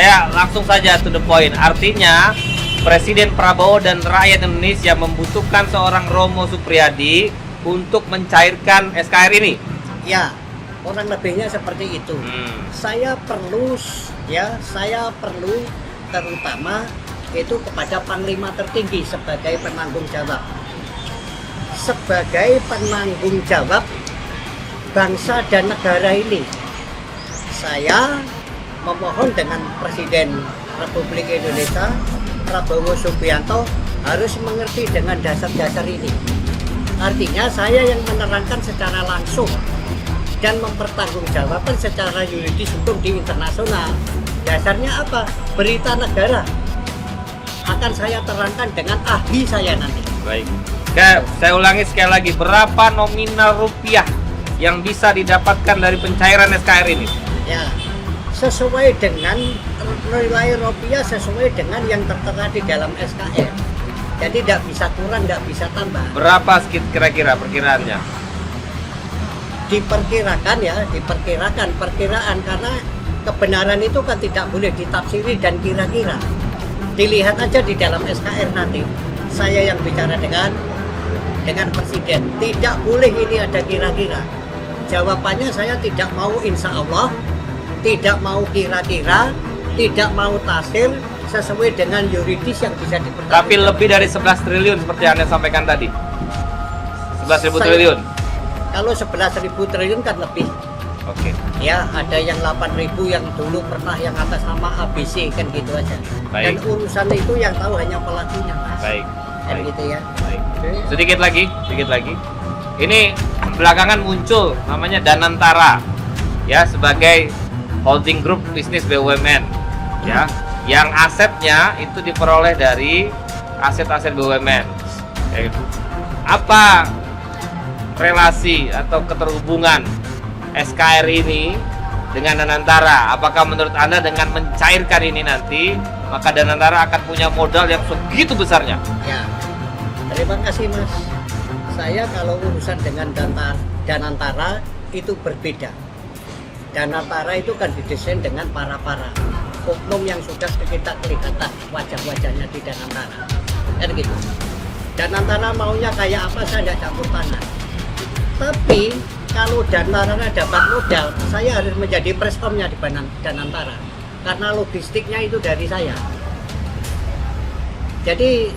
Saya langsung saja to the point. Artinya Presiden Prabowo dan rakyat Indonesia membutuhkan seorang Romo Supriyadi untuk mencairkan SKR ini. Ya, kurang lebihnya seperti itu. Saya perlu terutama itu kepada Panglima tertinggi sebagai penanggung jawab. Sebagai penanggung jawab bangsa dan negara ini, saya memohon dengan Presiden Republik Indonesia Prabowo Subianto harus mengerti dengan dasar-dasar ini. Artinya saya yang menerangkan secara langsung dan mempertanggungjawabkan secara yuridis hukum di internasional. Dasarnya apa? Berita negara akan saya terangkan dengan ahli saya nanti. Baik. Saya ulangi sekali lagi, berapa nominal rupiah yang bisa didapatkan dari pencairan SKR ini? Ya, sesuai dengan nilai rupiah sesuai dengan yang tertera di dalam SKR. Jadi tidak bisa kurang, tidak bisa tambah. Berapa kira-kira perkiraannya? Diperkirakan perkiraan karena kebenaran itu kan tidak boleh ditafsiri dan kira-kira. Dilihat aja di dalam SKR nanti. Saya yang bicara dengan Presiden. Tidak boleh ini ada kira-kira. Jawabannya saya tidak mau insya Allah, tidak mau kira-kira, tidak mau tafsir sesuai dengan yuridis yang bisa dipertanggungjawabkan. Tapi lebih dari 11 triliun seperti yang Anda sampaikan tadi. 11.000 triliun. Kalau 11.000 triliun kan lebih. Oke. Ya, ada yang 8.000 yang dulu pernah yang atas nama ABC kan gitu aja. Dan Baik. urusan itu yang tahu hanya pelakunya, Mas. Baik. Kan Baik. gitu ya. Baik. Sedikit lagi. Ini belakangan muncul namanya Danantara, ya, sebagai holding group bisnis BUMN, ya, yang asetnya itu diperoleh dari aset-aset BUMN. Ya, apa relasi atau keterhubungan SKR ini dengan Danantara? Apakah menurut Anda dengan mencairkan ini nanti maka Danantara akan punya modal yang segitu besarnya? Ya. Terima kasih, Mas. Saya kalau urusan dengan Danantara itu berbeda. Danantara itu kan didesain dengan para oknum yang sudah kita kelihatan wajah-wajahnya di Danantara. Kan gitu. Danantara maunya kayak apa saya tidak campur tangan. Tapi kalau Danantara dapat modal, saya harus menjadi preskomnya di Danantara. Karena logistiknya itu dari saya. Jadi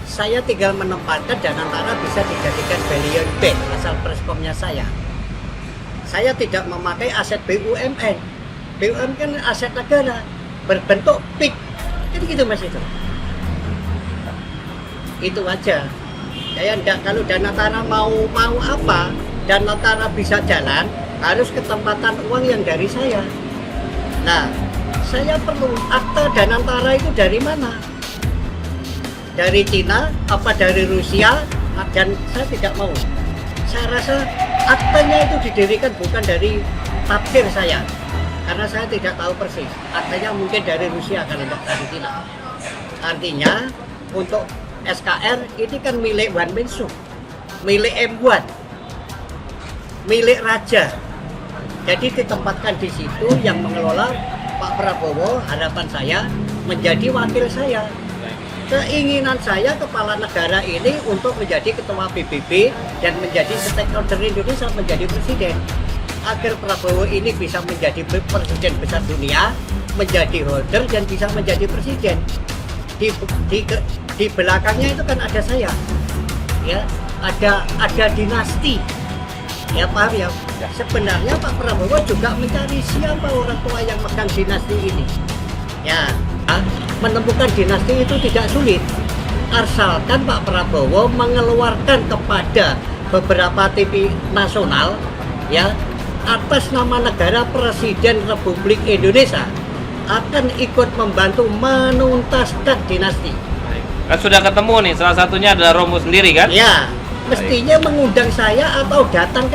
saya tinggal menempatkan Danantara bisa dijadikan Belion Bank asal preskomnya saya. Saya tidak memakai aset BUMN. BUMN kan aset negara berbentuk PIK. Kan gitu Mas itu. Itu aja. Saya enggak, kalau Danantara mau apa, Danantara bisa jalan, harus ketempatan uang yang dari saya. Nah, saya perlu akta Danantara itu dari mana? Dari Cina, apa dari Rusia, dan saya tidak mau. Saya rasa aktanya itu didirikan bukan dari tafsir saya, karena saya tidak tahu persis. Aktanya mungkin dari Rusia, kalau tidak dari Cina. Artinya, untuk SKR ini kan milik Wan Minsu, milik M1, milik Raja. Jadi ditempatkan di situ yang mengelola Pak Prabowo, harapan saya menjadi wakil saya. Keinginan saya kepala negara ini untuk menjadi ketua PBB dan menjadi stakeholder Indonesia, menjadi presiden, agar Prabowo ini bisa menjadi presiden besar dunia, menjadi holder dan bisa menjadi presiden. Di belakangnya itu kan ada saya, ya, ada dinasti, ya, paham ya. Sebenarnya Pak Prabowo juga mencari siapa orang tua yang megang dinasti ini, ya. Menemukan dinasti itu tidak sulit, asalkan Pak Prabowo mengeluarkan kepada beberapa TV nasional, ya, atas nama negara Presiden Republik Indonesia akan ikut membantu menuntaskan dinasti. Kan sudah ketemu nih, salah satunya adalah Romo sendiri kan? Ya, mestinya mengundang saya atau datang ke